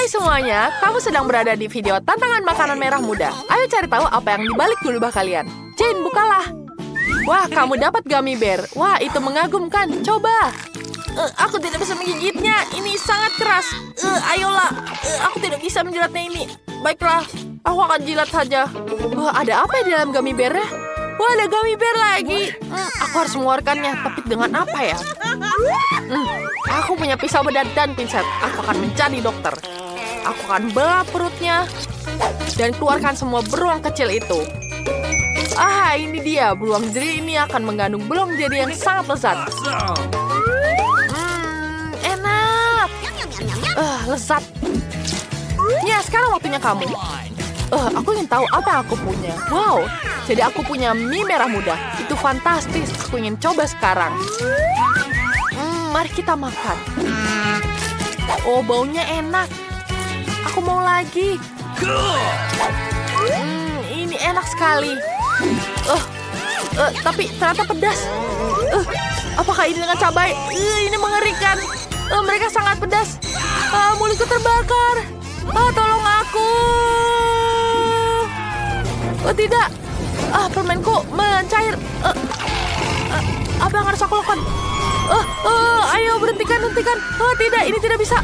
Hai semuanya, kamu sedang berada di video tantangan makanan merah muda. Ayo cari tahu apa yang dibalik gulubah kalian. Jane, bukalah. Wah, kamu dapat gummy bear. Wah, itu mengagumkan. Coba. Aku tidak bisa menggigitnya. Ini sangat keras. Ayolah. Aku tidak bisa menjilatnya ini. Baiklah, aku akan jilat saja. Wah, ada apa di dalam gummy bear-nya? Wah, ada gummy bear lagi. Aku harus mengeluarkannya, tapi dengan apa ya? Aku punya pisau bedah dan pinset. Aku akan menjadi dokter. Aku akan belah perutnya dan keluarkan semua beruang kecil itu. Ah, ini dia. Beruang jerih ini akan mengandung beruang jadi yang sangat lezat. Enak. Lezat. Ya, sekarang waktunya kamu. Aku ingin tahu apa yang aku punya. Wow, jadi aku punya mie merah muda. Itu fantastis. Aku ingin coba sekarang. Mari kita makan. Oh, baunya enak. Aku mau lagi. Ini enak sekali. Tapi ternyata pedas. Apakah ini dengan cabai? Ini mengerikan. Mereka sangat pedas. Mulutku terbakar. Tolong aku. Oh tidak. Permenku mencair. Apa yang harus aku lakukan? Ayo hentikan. Tidak, ini tidak bisa.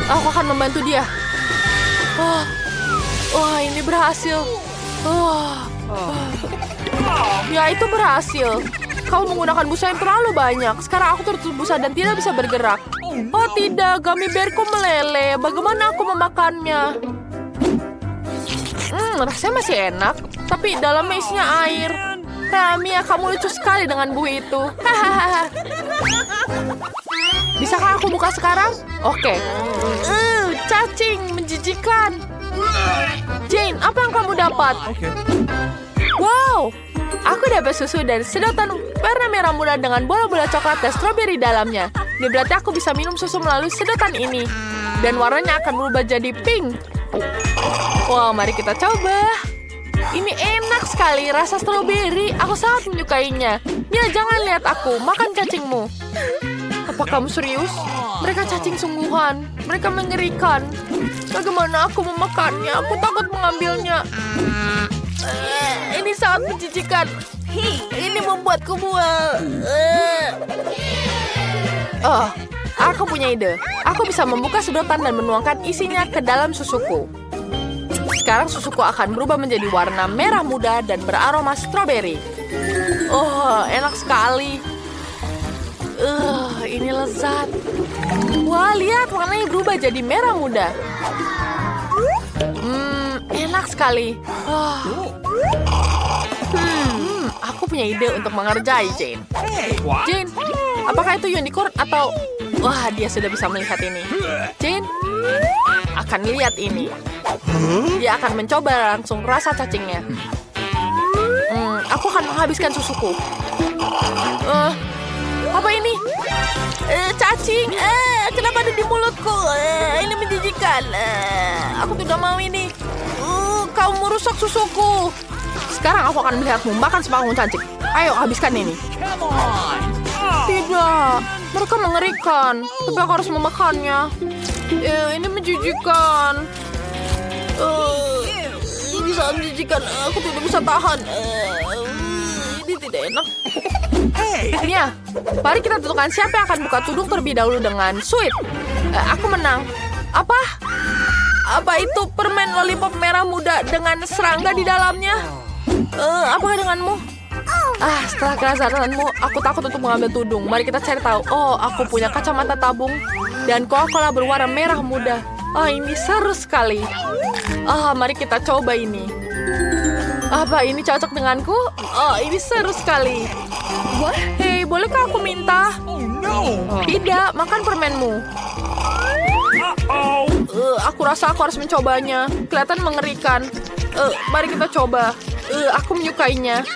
Aku akan membantu dia. Wah, ini berhasil. Ya, itu berhasil. Kamu menggunakan busa yang terlalu banyak. Sekarang aku tertutup busa dan tidak bisa bergerak. Oh tidak, gummy bearku meleleh. Bagaimana aku memakannya? Rasanya masih enak, tapi dalamnya isinya air. Mia, kamu lucu sekali dengan buih itu. Bisakah aku buka sekarang? Oke. Cacing, menjijikan. Jane, apa yang kamu dapat? Wow, aku dapat susu dari sedotan warna merah muda dengan bola-bola coklat dan stroberi dalamnya. Ini berarti aku bisa minum susu melalui sedotan ini. Dan warnanya akan berubah jadi pink. Wow, mari kita coba. Ini enak sekali, rasa stroberi. Aku sangat menyukainya. Mia, jangan lihat aku, makan cacingmu. Apa kamu serius? Mereka cacing sungguhan. Mereka mengerikan. Bagaimana aku memakannya? Aku takut mengambilnya. Ini sangat menjijikan. Ini membuatku mual. Aku punya ide. Aku bisa membuka sedotan dan menuangkan isinya ke dalam susuku. Sekarang susuku akan berubah menjadi warna merah muda dan beraroma stroberi. Enak sekali. Ini lezat. Wah, lihat warnanya berubah jadi merah muda. Enak sekali. Aku punya ide untuk mengerjai Jane. Jane, apakah itu unicorn atau... Wah, dia sudah bisa melihat ini. Jane akan lihat ini. Dia akan mencoba langsung rasa cacingnya. Aku akan menghabiskan susuku. Apa ini? Cacing. Kenapa ada di mulutku? Ini menjijikan. Aku tidak mau ini. Kau merusak susuku. Sekarang aku akan melihatmu makan sepanggung cacing. Ayo, habiskan ini. Tidak, mereka mengerikan. Tapi aku harus memakannya. Ini menjijikan. Ini sangat menjijikan. Aku tidak bisa tahan. Ini tidak enak. Mia, mari kita tentukan siapa yang akan buka tudung terlebih dahulu dengan sweet. Aku menang. Apa? Apa itu permen lollipop merah muda dengan serangga di dalamnya? Apa denganmu? Setelah kelazatanmu, aku takut untuk mengambil tudung. Mari kita cari tahu. Aku punya kacamata tabung dan Coca-Cola berwarna merah muda. Ini seru sekali. Mari kita coba ini. Apa ini cocok denganku? Ini seru sekali. Hei, bolehkah aku minta? Tidak, makan permenmu. Aku rasa aku harus mencobanya. Kelihatan mengerikan. Mari kita coba. Aku menyukainya.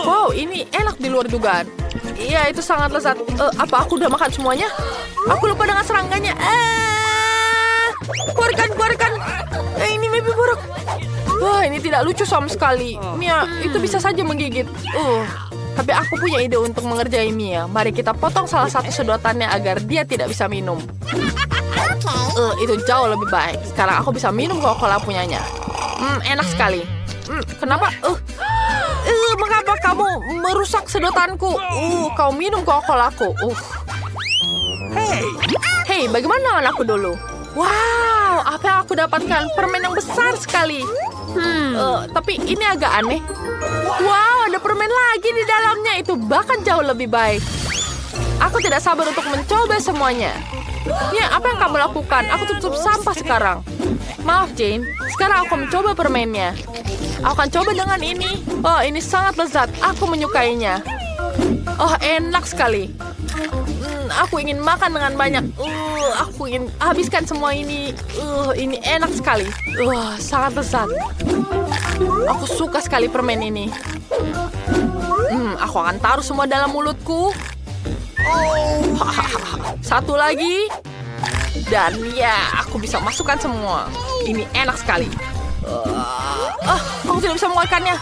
Wow, ini enak di luar dugaan. Iya, itu sangat lezat. Apa aku udah makan semuanya? Aku lupa dengan serangganya. Keluarkan. Ini mimpi buruk. Wah, ini tidak lucu sama sekali. Mia, itu bisa saja menggigit. Tapi aku punya ide untuk mengerjai Mia. Mari kita potong salah satu sedotannya agar dia tidak bisa minum. Itu jauh lebih baik. Sekarang aku bisa minum Coca-Cola punyanya. Enak sekali. Kenapa? Mengapa kamu merusak sedotanku? Kau minum Coca-Colaku. Hey, bagaimana lawan aku dulu? Wow, apa yang aku dapatkan? Permen yang besar sekali. Tapi ini agak aneh. Wow, ada permen lagi di dalamnya. Itu bahkan jauh lebih baik. Aku tidak sabar untuk mencoba semuanya. Ya, apa yang kamu lakukan? Aku tutup sampah sekarang. Maaf, Jane. Sekarang aku mencoba permennya. Aku akan coba dengan ini. Oh, ini sangat lezat. Aku menyukainya. Oh, enak sekali. Aku ingin makan dengan banyak. Aku ingin habiskan semua ini. Ini enak sekali. Sangat lezat. Aku suka sekali permen ini. Aku akan taruh semua dalam mulutku. Satu lagi. Dan ya, aku bisa masukkan semua. Ini enak sekali. Aku tidak bisa mengeluarkannya.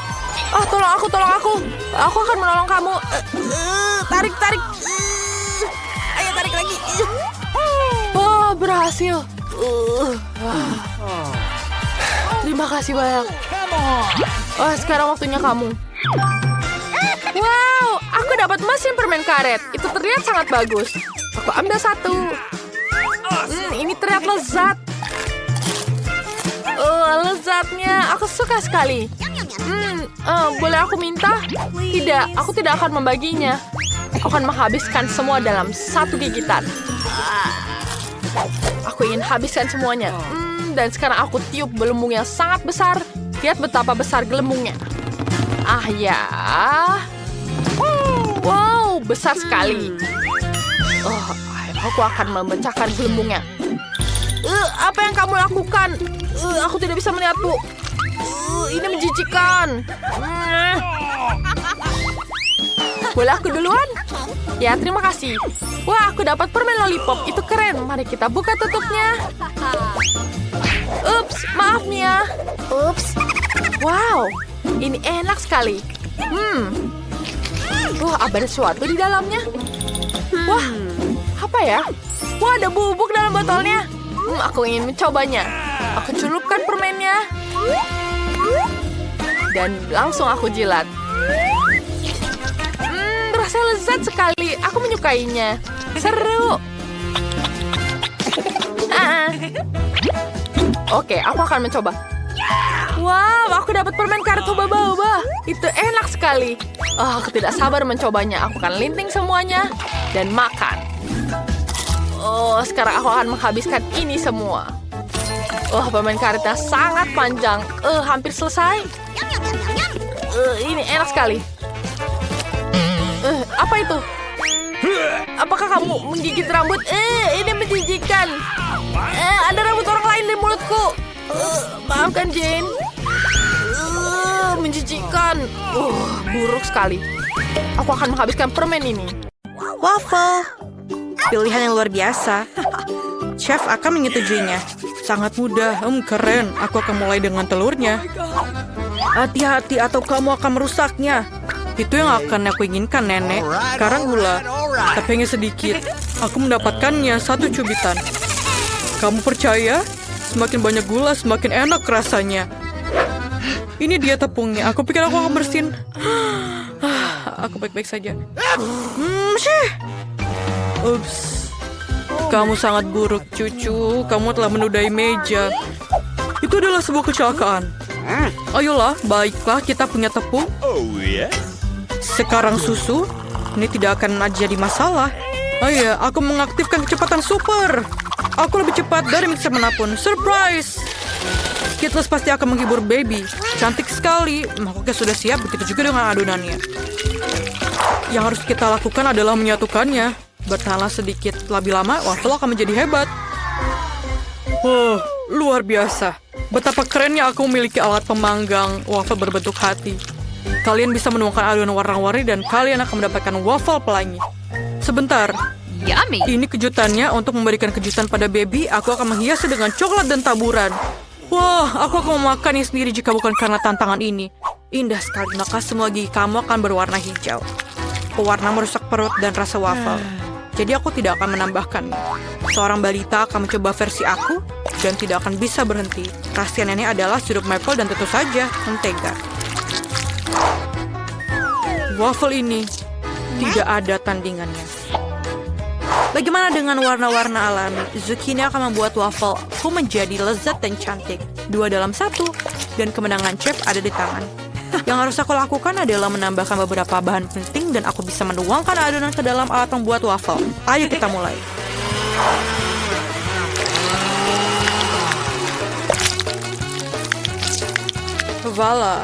Tolong aku, tolong aku. Aku akan menolong kamu. Tarik. Ayo, tarik lagi. Berhasil. Terima kasih banyak. Sekarang waktunya kamu. Wow, aku dapat mesin permen karet. Itu terlihat sangat bagus. Aku ambil satu. Ini terlihat lezat. Lezatnya. Aku suka sekali. Boleh aku minta? Tidak, aku tidak akan membaginya. Aku akan menghabiskan semua dalam satu gigitan. Aku ingin habiskan semuanya. Dan sekarang aku tiup gelembung yang sangat besar. Lihat betapa besar gelembungnya. Ya. Wow, besar sekali. Aku akan memecahkan gelembungnya. Apa yang kamu lakukan? Aku tidak bisa melihatmu. Ini menjijikan. Boleh aku duluan? Ya, terima kasih. Wah, aku dapat permen lollipop. Itu keren. Mari kita buka tutupnya. Ups, maaf Mia. Ups. Wow, ini enak sekali. Ada sesuatu di dalamnya. Wah, apa ya? Wah, ada bubuk dalam botolnya. Aku ingin mencobanya. Aku celupkan permennya. Dan langsung aku jilat. Rasa lezat sekali. Aku menyukainya. Seru. Oke, aku akan mencoba. Wow, aku dapat permen karet hubba-bubba. Itu enak sekali. Aku tidak sabar mencobanya. Aku akan linting semuanya dan makan. Sekarang aku akan menghabiskan ini semua. Permen karetnya sangat panjang. Hampir selesai. Ini enak sekali. Apa itu? Apakah kamu menggigit rambut? Ini menjijikan. Ada rambut orang lain di mulutku. Maafkan Jane. Menjijikan. Buruk sekali. Aku akan menghabiskan permen ini. Waffle. Pilihan yang luar biasa. Chef akan menyetujuinya. Sangat mudah. Keren. Aku akan mulai dengan telurnya. Hati-hati atau kamu akan merusaknya. Itu yang akan aku inginkan, Nenek. Sekarang gula. Tapi hanya sedikit. Aku mendapatkannya 1 cubitan. Kamu percaya? Semakin banyak gula, semakin enak rasanya. Ini dia tepungnya. Aku pikir aku akan bersin. Aku baik-baik saja. Ups. Kamu sangat buruk, cucu. Kamu telah menodai meja. Itu adalah sebuah kecelakaan. Ayolah, baiklah, kita punya tepung. Sekarang susu. Ini tidak akan jadi masalah. Iya, aku mengaktifkan kecepatan super. Aku lebih cepat dari mixer manapun. Surprise! Skittles pasti akan menghibur baby. Cantik sekali. Mangkoknya sudah siap, begitu juga dengan adonannya. Yang harus kita lakukan adalah menyatukannya. Bertahanlah sedikit. Lebih lama, waffle akan menjadi hebat. Luar biasa. Betapa kerennya aku memiliki alat pemanggang waffle berbentuk hati. Kalian bisa menuangkan adonan warna-warni dan kalian akan mendapatkan waffle pelangi. Sebentar. Yummy. Ini kejutannya untuk memberikan kejutan pada baby. Aku akan menghiasnya dengan coklat dan taburan. Wah, aku akan memakannya sendiri jika bukan karena tantangan ini. Indah sekali, maka semua gigi kamu akan berwarna hijau. Pewarna merusak perut dan rasa waffle. jadi aku tidak akan menambahkannya. Seorang balita akan mencoba versi aku dan tidak akan bisa berhenti. Rahasia nenek adalah sirup maple dan tentu saja mentega. Waffle ini tidak ada tandingannya. Bagaimana dengan warna-warna alami? Zucchini akan membuat waffle-ku menjadi lezat dan cantik. 2 dalam 1. Dan kemenangan chef ada di tangan. Yang harus aku lakukan adalah menambahkan beberapa bahan penting dan aku bisa menuangkan adonan ke dalam alat membuat waffle. Ayo kita mulai. Voila,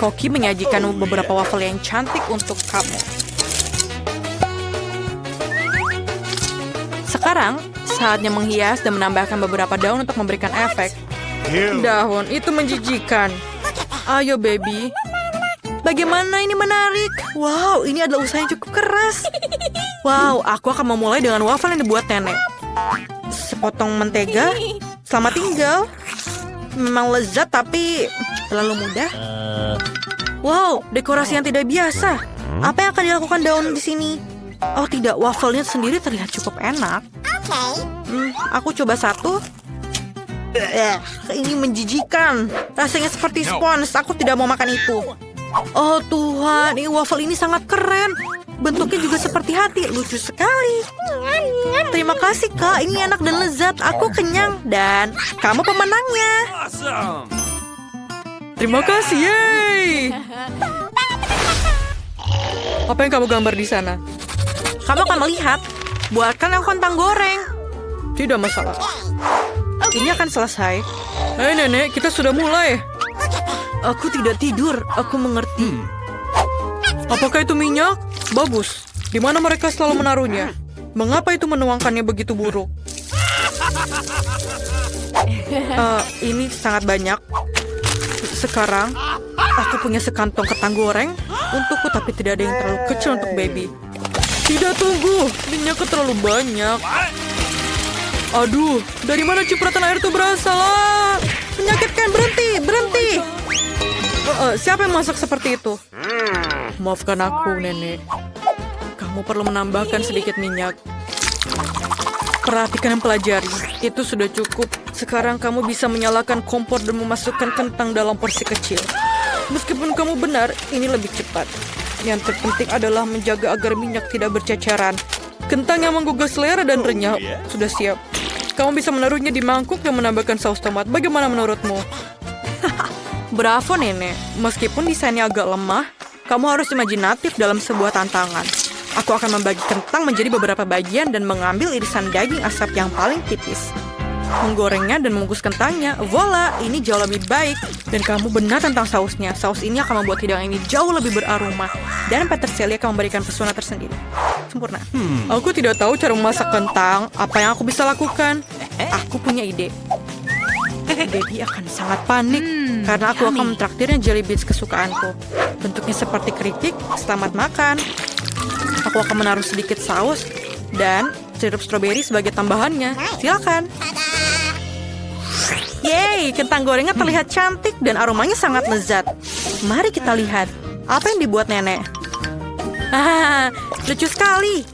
Koki menyajikan beberapa waffle yang cantik untuk kamu. Sekarang, saatnya menghias dan menambahkan beberapa daun untuk memberikan efek. Daun, itu menjijikan. Ayo, baby. Bagaimana ini menarik? Wow, ini adalah usaha yang cukup keras. Wow, aku akan memulai dengan waffle yang dibuat nenek. Sepotong mentega. Selamat tinggal. Memang lezat, tapi terlalu mudah. Wow, dekorasi yang tidak biasa. Apa yang akan dilakukan daun di sini? Oh tidak, waffle-nya sendiri terlihat cukup enak. Aku coba satu. Ini menjijikan. Rasanya seperti spons. Aku tidak mau makan itu. Oh Tuhan, waffle ini sangat keren. Bentuknya juga seperti hati. Lucu sekali. Terima kasih Kak, ini enak dan lezat. Aku kenyang dan kamu pemenangnya. Terima kasih, yeay. Apa yang kamu gambar di sana? Kamu akan melihat. Buatkan aku kentang goreng. Tidak masalah. Ini akan selesai. Hei nenek, kita sudah mulai. Aku tidak tidur, aku mengerti. Apakah itu minyak? Bagus. Di mana mereka selalu menaruhnya? Mengapa itu menuangkannya begitu buruk? Ini sangat banyak. Sekarang, aku punya sekantong kentang goreng untukku, tapi tidak ada yang terlalu kecil untuk baby. Tidak, tunggu. Minyaknya terlalu banyak. Aduh, dari mana cipratan air itu berasal? Menyakitkan, berhenti. Siapa yang masak seperti itu? Maafkan aku, nenek. Kamu perlu menambahkan sedikit minyak. Perhatikan dan pelajari. Itu sudah cukup. Sekarang kamu bisa menyalakan kompor dan memasukkan kentang dalam porsi kecil. Meskipun kamu benar, ini lebih cepat. Yang terpenting adalah menjaga agar minyak tidak berceceran. Kentang yang menggugah selera dan renyah sudah siap. Kamu bisa menaruhnya di mangkuk dan menambahkan saus tomat. Bagaimana menurutmu? Bravo, nenek. Meskipun desainnya agak lemah, kamu harus imajinatif dalam sebuah tantangan. Aku akan membagi kentang menjadi beberapa bagian dan mengambil irisan daging asap yang paling tipis. Menggorengnya dan membungkus kentangnya. Voila, ini jauh lebih baik. Dan kamu benar tentang sausnya. Saus ini akan membuat hidangan ini jauh lebih beraroma. Dan peterseli akan memberikan pesona tersendiri. Sempurna. Aku tidak tahu cara memasak kentang. Apa yang aku bisa lakukan? Aku punya ide. Baby akan sangat panik karena aku akan mentraktirnya jelly beans kesukaanku. Bentuknya seperti keripik. Selamat makan. Aku akan menaruh sedikit saus dan sirup stroberi sebagai tambahannya. Silakan. Yeay, kentang gorengnya terlihat cantik dan aromanya sangat lezat. Mari kita lihat. Apa yang dibuat nenek? Lucu sekali.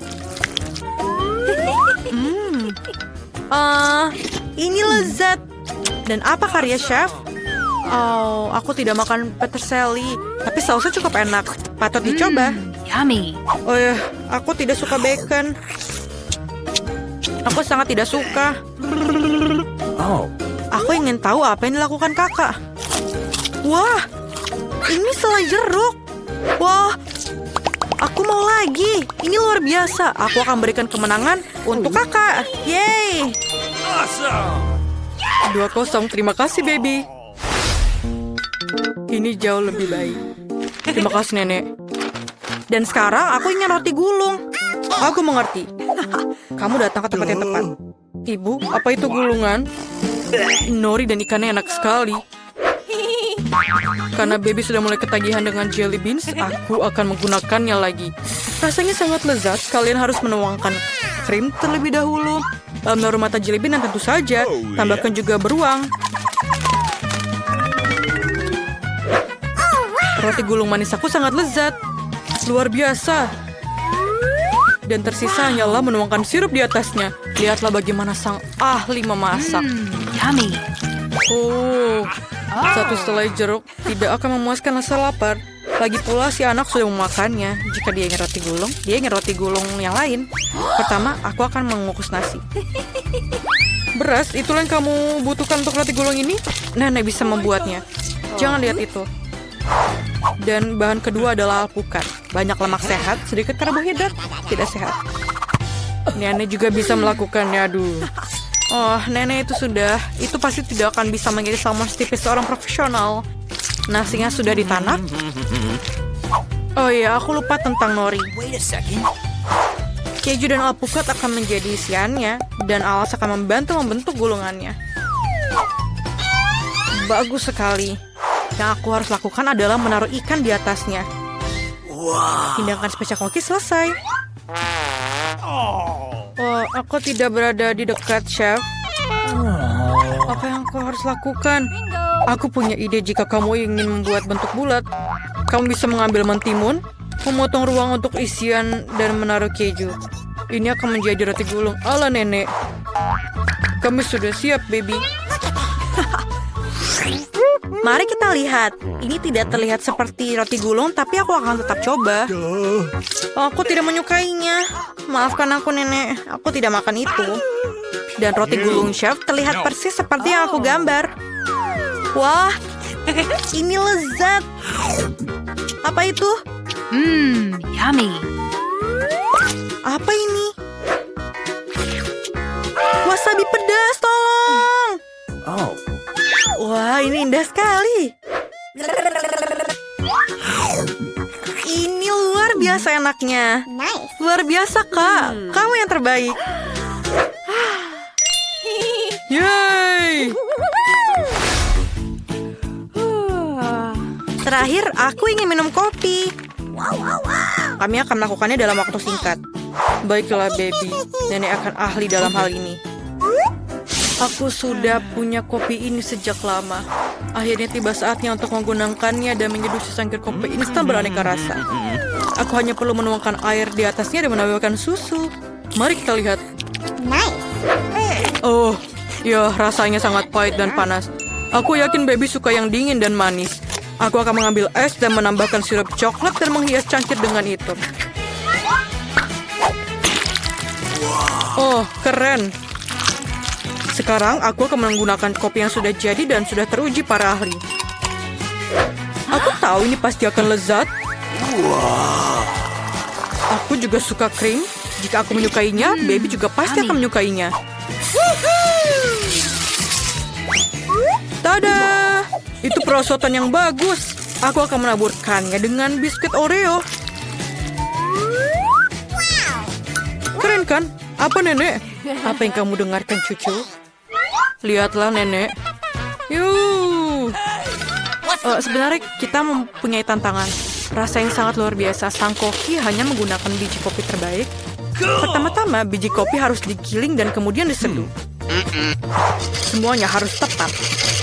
Ini lezat. Dan apa karya chef? Oh, aku tidak makan peterseli, tapi sausnya cukup enak. Patut dicoba. Yummy. Oh ya, aku tidak suka bacon. Aku sangat tidak suka. Aku ingin tahu apa yang dilakukan kakak. Wah, ini selai jeruk. Wah, aku mau lagi. Ini luar biasa. Aku akan berikan kemenangan untuk kakak. Yeay. 2-0, terima kasih baby. Ini jauh lebih baik. Terima kasih nenek. Dan sekarang aku ingin roti gulung. Aku mengerti. Kamu datang ke tempat yang tepat. Ibu, apa itu gulungan? Nori dan ikannya enak sekali. Karena baby sudah mulai ketagihan dengan jelly beans, aku akan menggunakannya lagi. Rasanya sangat lezat. Kalian harus menuangkan krim terlebih dahulu. Menaruh mata jelly bean dan tentu saja tambahkan juga beruang. Roti gulung manis aku sangat lezat. Luar biasa. Dan tersisa hanyalah menuangkan sirup di atasnya. Lihatlah bagaimana sang ahli memasak. Yummy. Oh, satu selai jeruk tidak akan memuaskan rasa lapar. Lagi pula si anak sudah memakannya. Jika dia ingin roti gulung, dia ingin roti gulung yang lain. Pertama, aku akan mengukus nasi. Beras, itulah yang kamu butuhkan untuk roti gulung ini? Nenek bisa membuatnya. Jangan lihat itu. Dan bahan kedua adalah alpukat. Banyak lemak sehat, sedikit karbohidrat. Tidak sehat. Nenek juga bisa melakukannya, aduh. Oh, nenek itu sudah. Itu pasti tidak akan bisa menjadi salmon setipis seorang profesional. Nasinya sudah ditanak. Oh iya, aku lupa tentang nori. Wait a second. Keju dan alpukat akan menjadi isiannya, dan alas akan membantu membentuk gulungannya. Bagus sekali. Yang aku harus lakukan adalah menaruh ikan di atasnya. Hidangkan spesial koki selesai. Oh, aku tidak berada di dekat, Chef. Apa yang aku harus lakukan? Aku punya ide jika kamu ingin membuat bentuk bulat. Kamu bisa mengambil mentimun, memotong ruang untuk isian, dan menaruh keju. Ini akan menjadi roti gulung ala nenek. Kami sudah siap, baby. Mari kita lihat. Ini tidak terlihat seperti roti gulung, tapi aku akan tetap coba. Aku tidak menyukainya. Maafkan aku, nenek. Aku tidak makan itu. Dan roti gulung chef terlihat persis seperti yang aku gambar. Wah, ini lezat. Apa itu? Yummy. Apa ini? Wasabi pedas, tolong. Oh. Wah, ini indah sekali. Ini luar biasa enaknya. Luar biasa, Kak. Kamu yang terbaik. Yeay! Terakhir, aku ingin minum kopi. Kami akan melakukannya dalam waktu singkat. Baiklah, baby. Nenek akan ahli dalam hal ini. Aku sudah punya kopi ini sejak lama. Akhirnya tiba saatnya untuk menggunakannya dan menyeduh secangkir kopi instan beraneka rasa. Aku hanya perlu menuangkan air di atasnya dan menambahkan susu. Mari kita lihat. Oh, ya rasanya sangat pahit dan panas. Aku yakin baby suka yang dingin dan manis. Aku akan mengambil es dan menambahkan sirup coklat dan menghias cangkir dengan itu. Oh, keren. Sekarang aku akan menggunakan kopi yang sudah jadi dan sudah teruji para ahli. Aku tahu ini pasti akan lezat. Aku juga suka krim. Jika aku menyukainya, baby juga pasti akan menyukainya. Tada! Itu perosotan yang bagus. Aku akan menaburkannya dengan biskuit Oreo. Keren kan? Apa, nenek? Apa yang kamu dengarkan, cucu? Lihatlah, nenek. Sebenarnya kita mempunyai tantangan. Rasa yang sangat luar biasa. Sang koki hanya menggunakan biji kopi terbaik. Pertama-tama, biji kopi harus digiling dan kemudian diseduh. Semuanya harus tepat.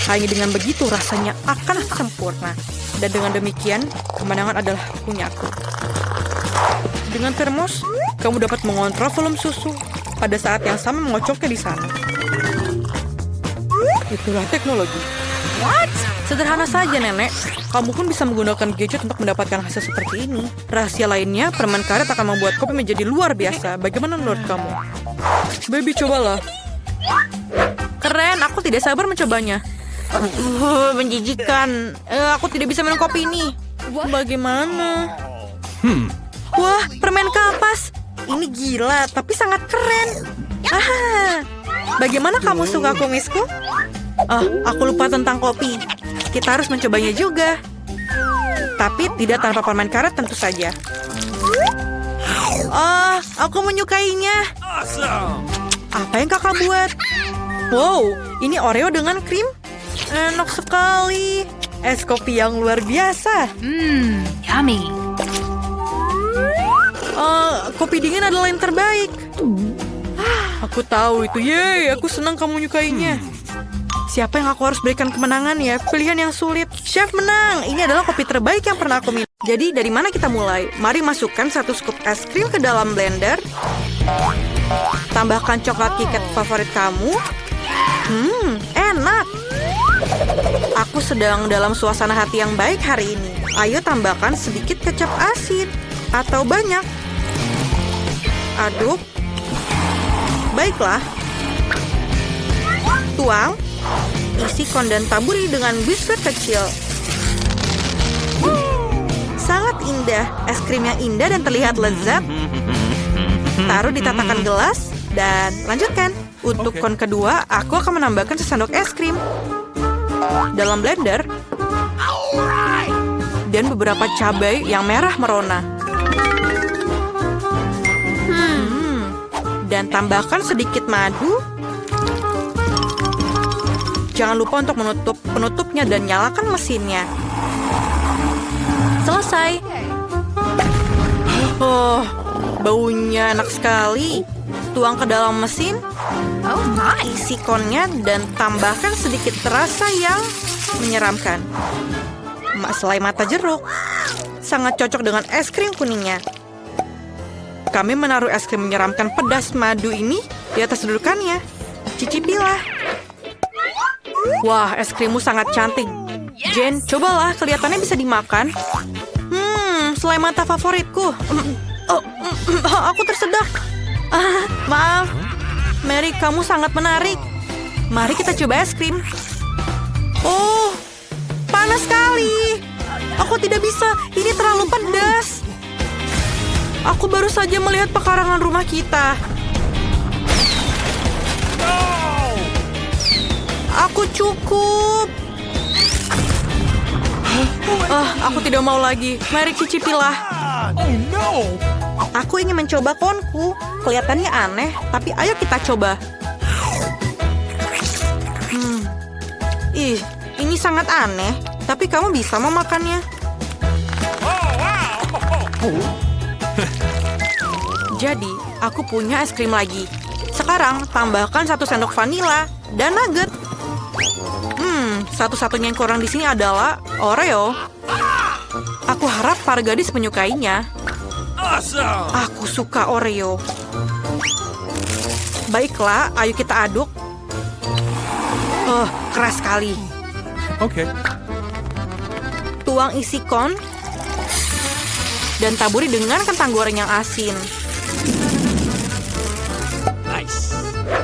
Hanya dengan begitu rasanya akan sempurna. Dan dengan demikian, kemenangan adalah punyaku. Dengan termos, kamu dapat mengontrol volume susu. Pada saat yang sama mengocoknya di sana. Itulah teknologi. Sederhana saja, nenek. Kamu pun bisa menggunakan gadget untuk mendapatkan hasil seperti ini. Rahasia lainnya, permen karet akan membuat kopi menjadi luar biasa. Bagaimana menurut kamu? Baby, cobalah. Keren, aku tidak sabar mencobanya. Menjijikan. Aku tidak bisa minum kopi ini. Bagaimana? Wah, permen kapas. Ini gila, tapi sangat keren. Bagaimana kamu suka kumisku? Aku lupa tentang kopi. Kita harus mencobanya juga. Tapi tidak tanpa permen karet tentu saja. Aku menyukainya. Apa yang kakak buat? Wow, ini Oreo dengan krim. Enak sekali. Es kopi yang luar biasa. Yummy. Kopi dingin adalah yang terbaik. Aku tahu itu. Yeay, aku senang kamu menyukainya. Siapa yang aku harus berikan kemenangan ya? Pilihan yang sulit. Chef menang. Ini adalah kopi terbaik yang pernah aku minum. Jadi dari mana kita mulai? Mari masukkan 1 scoop es krim ke dalam blender. Tambahkan coklat KitKat favorit kamu. Enak. Aku sedang dalam suasana hati yang baik hari ini. Ayo tambahkan sedikit kecap asin. Atau banyak. Aduk. Baiklah. Tuang. Isi kon dan taburi dengan biskuit kecil. Sangat indah. Es krim yang indah dan terlihat lezat. Taruh di tatakan gelas dan lanjutkan. Untuk kon kedua, aku akan menambahkan sesendok es krim dalam blender dan beberapa cabai yang merah merona. Dan tambahkan sedikit madu. Jangan lupa untuk menutup penutupnya dan nyalakan mesinnya. Selesai. Oh, baunya enak sekali. Tuang ke dalam mesin. Isi konnya dan tambahkan sedikit rasa yang menyeramkan. Selai mata jeruk. Sangat cocok dengan es krim kuningnya. Kami menaruh es krim menyeramkan pedas madu ini di atas dudukannya. Cicipilah. Wah, es krimmu sangat cantik. Jane, cobalah, kelihatannya bisa dimakan. Selai mata favoritku. Aku tersedak. Maaf. Mary, kamu sangat menarik. Mari kita coba es krim. Oh, panas sekali. Aku tidak bisa, ini terlalu pedas. Aku baru saja melihat pekarangan rumah kita. Aku cukup. Aku tidak mau lagi. Mari cicipilah. Aku ingin mencoba konku. Kelihatannya aneh, tapi ayo kita coba. Ini sangat aneh, tapi kamu bisa memakannya. Jadi, aku punya es krim lagi. Sekarang, tambahkan 1 sendok vanila dan nugget. Satu-satunya yang kurang di sini adalah Oreo. Aku harap para gadis menyukainya. Aku suka Oreo. Baiklah, ayo kita aduk. Keras sekali. Okay. Tuang isi kon dan taburi dengan kentang goreng yang asin. Nice.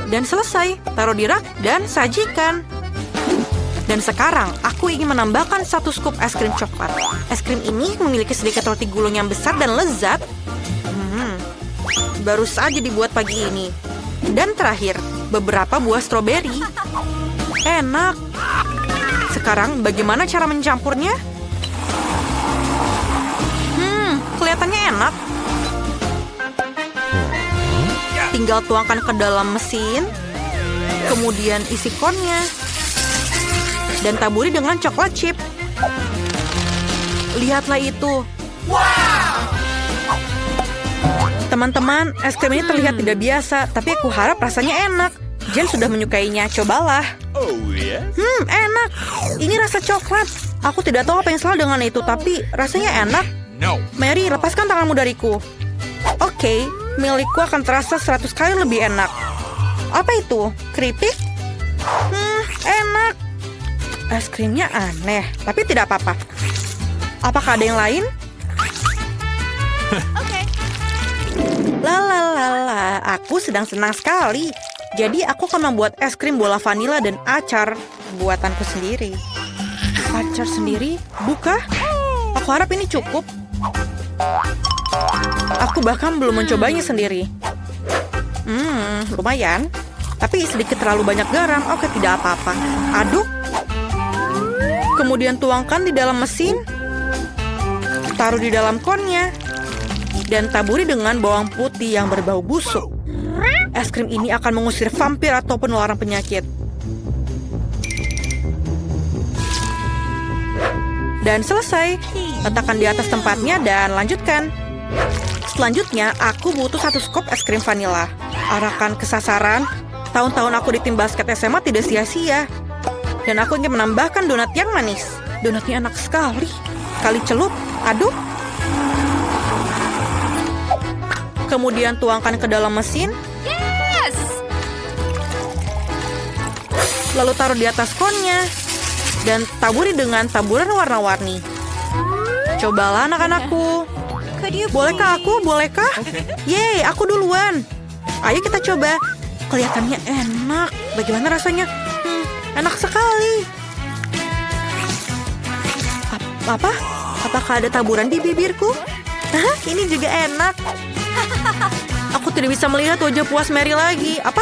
Dan selesai, taruh di rak dan sajikan. Dan sekarang, aku ingin menambahkan 1 scoop es krim coklat. Es krim ini memiliki sedikit roti gulung yang besar dan lezat. Baru saja dibuat pagi ini. Dan terakhir, beberapa buah stroberi. Enak. Sekarang, bagaimana cara mencampurnya? Kelihatannya enak. Tinggal tuangkan ke dalam mesin. Kemudian isi konnya. Dan taburi dengan coklat chip. Lihatlah itu. Teman-teman, es krim ini terlihat tidak biasa, tapi aku harap rasanya enak. Jen sudah menyukainya, cobalah. Enak. Ini rasa coklat. Aku tidak tahu apa yang salah dengan itu, tapi rasanya enak. Mary, lepaskan tanganmu dariku. Oke, milikku akan terasa 100 kali lebih enak. Apa itu? Keripik? Enak. Es krimnya aneh, tapi tidak apa-apa. Apakah ada yang lain? Lalalala, aku sedang senang sekali. Jadi aku akan membuat es krim bola vanila dan acar buatanku sendiri. Acar sendiri? Buka? Aku harap ini cukup. Aku bahkan belum mencobanya sendiri. Lumayan. Tapi sedikit terlalu banyak garam. Oke, tidak apa-apa. Aduk. Kemudian tuangkan di dalam mesin. Taruh di dalam konnya. Dan taburi dengan bawang putih yang berbau busuk. Es krim ini akan mengusir vampir atau penularan penyakit. Dan selesai. Letakkan di atas tempatnya dan lanjutkan. Selanjutnya, aku butuh 1 scoop es krim vanila. Arahkan ke sasaran. Tahun-tahun aku di tim basket SMA tidak sia-sia. Dan aku ingin menambahkan donat yang manis. Donatnya enak sekali. Sekali celup, aduk. Kemudian tuangkan ke dalam mesin. Yes! Lalu taruh di atas konnya. Dan taburi dengan taburan warna-warni. Cobalah anak-anakku. Bolehkah aku? Bolehkah? Yeay, aku duluan. Ayo kita coba. Kelihatannya enak. Bagaimana rasanya? Enak sekali. Apa? Apakah ada taburan di bibirku? Hah, ini juga enak. Aku tidak bisa melihat wajah puas Mary lagi. Apa?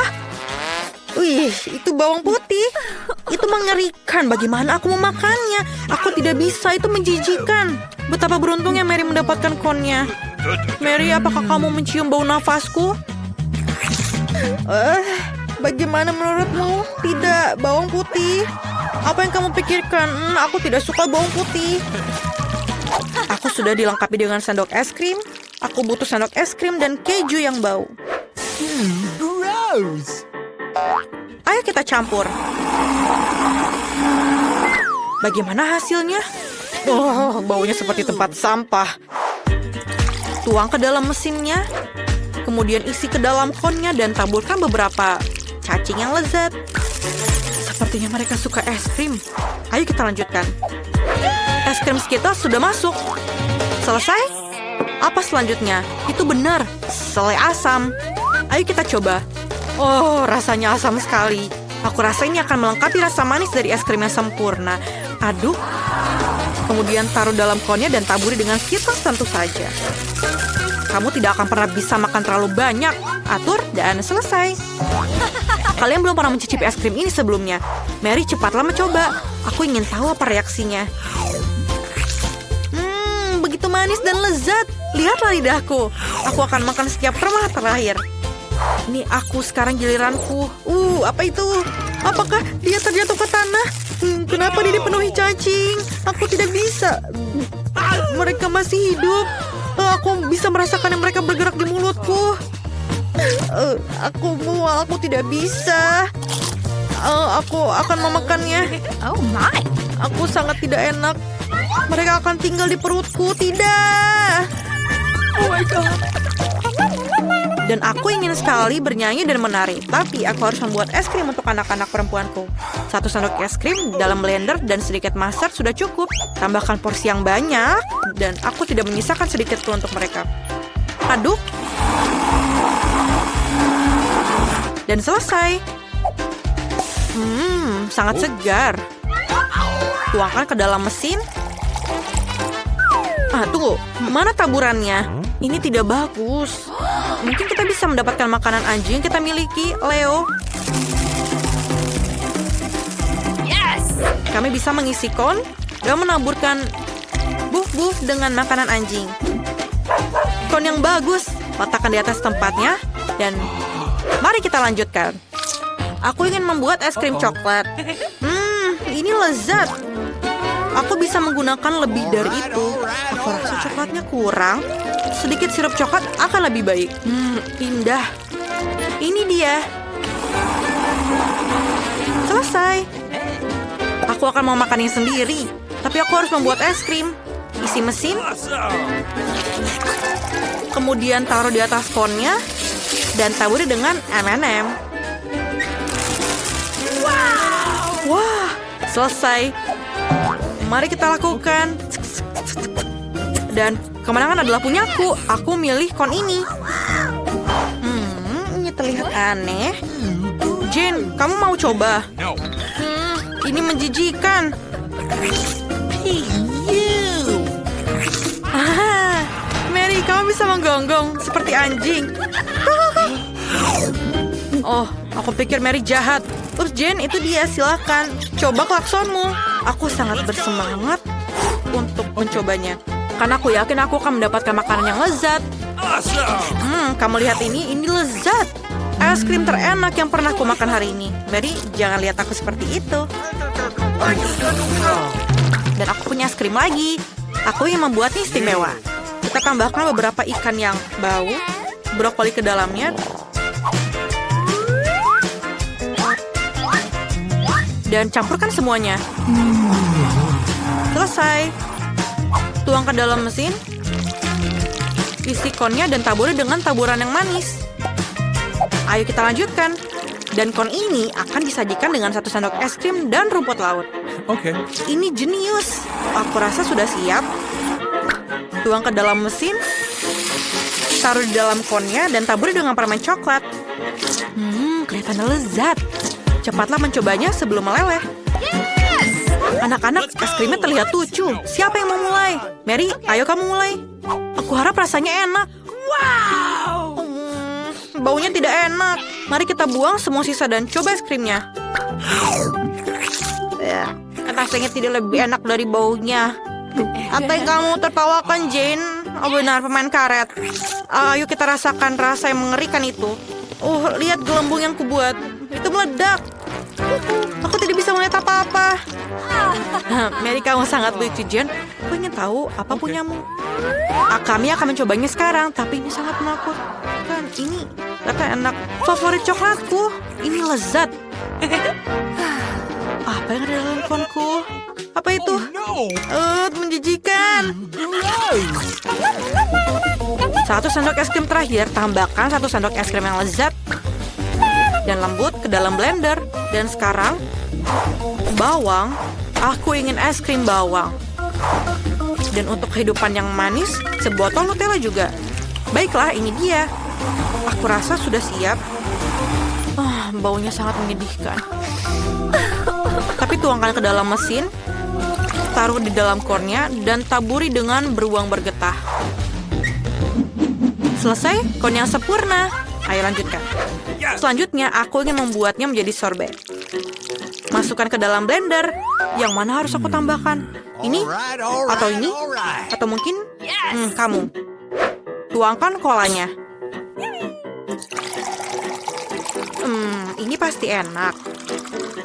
Wih, itu bawang putih. Itu mengerikan. Bagaimana aku memakannya? Aku tidak bisa, itu menjijikan. Betapa beruntungnya Mary mendapatkan konnya. Mary, apakah kamu mencium bau nafasku? Bagaimana menurutmu? Tidak, bawang putih. Apa yang kamu pikirkan? Aku tidak suka bawang putih. Aku sudah dilengkapi dengan sendok es krim. Aku butuh sendok es krim dan keju yang bau. Gross. Ayo kita campur. Bagaimana hasilnya? Oh, baunya seperti tempat sampah. Tuang ke dalam mesinnya. Kemudian isi ke dalam konnya dan taburkan beberapa cacing yang lezat. Sepertinya mereka suka es krim. Ayo kita lanjutkan. Es krim kita sudah masuk. Selesai? Apa selanjutnya? Itu benar, selai asam. Ayo kita coba. Oh, rasanya asam sekali. Aku rasa ini akan melengkapi rasa manis dari es krim yang sempurna. Aduk. Kemudian taruh dalam konnya dan taburi dengan Skittles tentu saja. Kamu tidak akan pernah bisa makan terlalu banyak. Atur dan selesai. Kalian belum pernah mencicipi es krim ini sebelumnya. Mary, cepatlah mencoba. Aku ingin tahu apa reaksinya. Begitu manis dan lezat. Lihatlah lidahku. Aku akan makan setiap permah terakhir. Ini aku sekarang giliranku. Apa itu? Apakah dia terjatuh ke tanah? Kenapa dia dipenuhi cacing? Aku tidak bisa. Mereka masih hidup. Aku bisa merasakan yang mereka bergerak di mulutku. Aku mual, aku tidak bisa. Aku akan memakannya. Oh my! Aku sangat tidak enak. Mereka akan tinggal di perutku. Tidak. Oh my god! Dan aku ingin sekali bernyanyi dan menari. Tapi aku harus membuat es krim untuk anak-anak perempuanku. 1 sendok es krim dalam blender dan sedikit mustard sudah cukup. Tambahkan porsi yang banyak. Dan aku tidak menyisakan sedikit pun untuk mereka. Aduk. Dan selesai. Sangat segar. Tuangkan ke dalam mesin. Tunggu. Mana taburannya? Ini tidak bagus. Mungkin kita bisa mendapatkan makanan anjing yang kita miliki, Leo. Yes! Kami bisa mengisi kon dan menaburkan buf-buf dengan makanan anjing. Kon yang bagus. Letakkan di atas tempatnya. Dan mari kita lanjutkan. Aku ingin membuat es krim coklat. Ini lezat. Aku bisa menggunakan lebih dari itu. Aku rasa coklatnya kurang. Sedikit sirup coklat akan lebih baik. Indah. Ini dia. Selesai. Aku akan mau makannya sendiri. Tapi aku harus membuat es krim. Isi mesin. Kemudian taruh di atas konnya. Dan taburi dengan M&M. Wah, selesai. Mari kita lakukan. Dan kemenangan adalah punyaku. Aku milih kon ini. Ini terlihat aneh. Jane, kamu mau coba? No. Ini menjijikan. Mary, kamu bisa menggonggong seperti anjing. Oh, aku pikir Mary jahat. Ups, Jane, itu dia. Silakan. Coba klaksonmu. Aku sangat bersemangat untuk mencobanya. Karena aku yakin aku akan mendapatkan makanan yang lezat. Awesome. Kamu lihat ini lezat. Es krim terenak yang pernah aku makan hari ini. Mary, jangan lihat aku seperti itu. Dan aku punya es krim lagi. Aku ingin membuatnya istimewa. Kita tambahkan beberapa ikan yang bau, brokoli ke dalamnya, Dan campurkan semuanya. Selesai. Tuang ke dalam mesin. Isi konnya dan taburi dengan taburan yang manis. Ayo kita lanjutkan. Dan kon ini akan disajikan dengan 1 sendok es krim dan rumput laut. Okay. Ini jenius. Aku rasa sudah siap. Tuang ke dalam mesin. Taruh di dalam konnya dan taburi dengan permen coklat. Kelihatannya lezat. Cepatlah mencobanya sebelum meleleh. Anak-anak, es krimnya terlihat lucu. Siapa yang mau mulai? Mary, ayo kamu mulai. Aku harap rasanya enak. Wow! Baunya tidak enak. Mari kita buang semua sisa dan coba es krimnya. Rasanya tidak lebih enak dari baunya. Apa yang kamu tertawakan, Jane? Oh benar, pemain karet. Ayo kita rasakan rasa yang mengerikan itu. Lihat gelembung yang kubuat. Itu meledak. Aku tidak bisa melihat apa-apa. Mary, kamu sangat lucu, Jen. Aku ingin tahu apa punyamu. Kami akan mencobanya sekarang, tapi ini sangat menakutkan. Ini kata enak. Favorit coklatku. Ini lezat. Apa yang ada dalam konku? Apa itu? Menjijikan. 1 sendok es krim terakhir. Tambahkan 1 sendok es krim yang lezat dan lembut ke dalam blender. Dan sekarang, bawang. Aku ingin es krim bawang. Dan untuk kehidupan yang manis, sebotol Nutella juga. Baiklah, ini dia. Aku rasa sudah siap. Baunya sangat menyedihkan. Tapi tuangkan ke dalam mesin, taruh di dalam konnya, dan taburi dengan beruang bergetah. Selesai, kon yang sempurna. Ayo lanjutkan. Selanjutnya, aku ingin membuatnya menjadi sorbet. Masukkan ke dalam blender. Yang mana harus aku tambahkan? Ini? Atau ini? Atau mungkin? Kamu. Tuangkan kolanya. Ini pasti enak.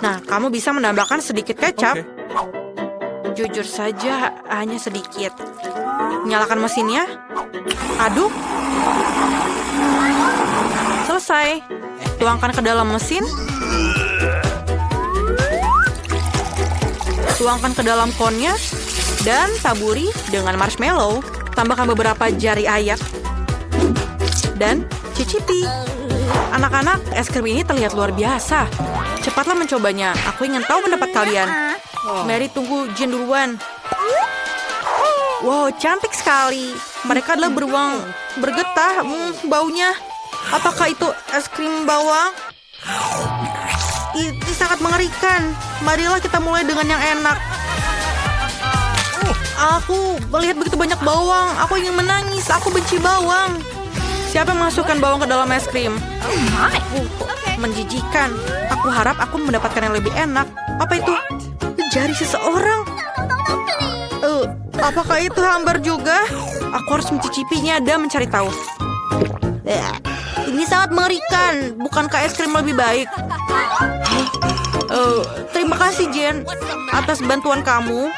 Nah, kamu bisa menambahkan sedikit kecap. Jujur saja, hanya sedikit. Nyalakan mesinnya. Aduk. Selesai. Tuangkan ke dalam mesin. Tuangkan ke dalam konnya. Dan taburi dengan marshmallow. Tambahkan beberapa jari ayak. Dan cicipi. Anak-anak, es krim ini terlihat luar biasa. Cepatlah mencobanya. Aku ingin tahu pendapat kalian. Mary, tunggu Jin duluan. Wow, cantik sekali. Mereka adalah beruang bergetah. Baunya. Apakah itu es krim bawang? Ini sangat mengerikan. Marilah kita mulai dengan yang enak. Aku melihat begitu banyak bawang. Aku ingin menangis. Aku benci bawang. Siapa yang masukkan bawang ke dalam es krim? Menjijikan. Aku harap aku mendapatkan yang lebih enak. Apa itu? Jari seseorang. Apakah itu hambar juga? Aku harus mencicipinya dan mencari tahu. Ini sangat mengerikan. Bukankah es krim lebih baik? Terima kasih, Jen, atas bantuan kamu.